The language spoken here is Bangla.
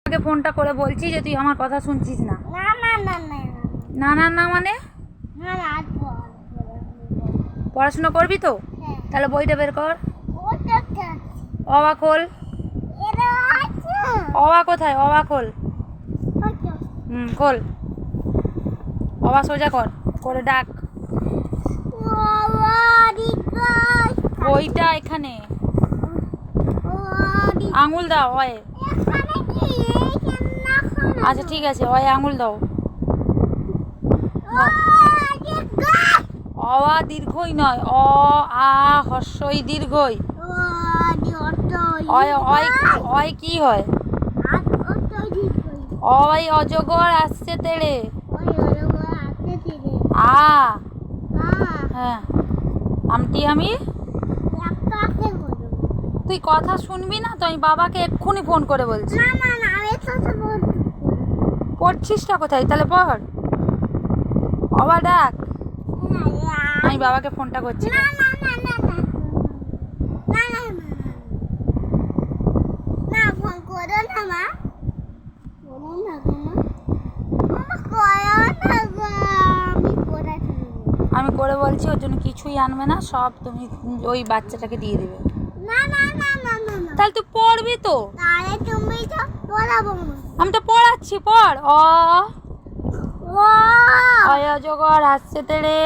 আগে ফোনটা করে বলছি যে তুই আমার কথা শুনছিস না। না না না না না না না মানে না না পড়াশোনা করবি তো? হ্যাঁ তাহলে বইটা বের কর। ওটা অবা খোল। এটা আছে অবা কোথায়? অবা খোল। ওটা খোল। অবা সোজা কর, করে ডাক। বইটা এখানে, আঙুল দাও অয়ে। আচ্ছা ঠিক আছে, অয়ে আঙুল দাও। অ দীর্ঘই নয়, অ আ হর্ষই দীর্ঘই। অয় অয় অয় কি হয়? অয় অজগর আসছে তেড়ে। আ হ্যাঁ, আমটি আমি। তুই কথা শুনবি না তো? আমি বাবাকে এক্ষুনি ফোন করে বলছি। পড়ছিসটা কোথায়? তাহলে পড়। অবা ডাক। আমি বাবাকে ফোনটা করছি। আমি করে বলছি, ওর জন্য কিছুই আনবে না, সব তুমি ওই বাচ্চাটাকে দিয়ে দেবে। তাহলে তুই পড়বি তো? আমি তো পড়াচ্ছি, পড়। অ অজগর আসছে তেড়ে।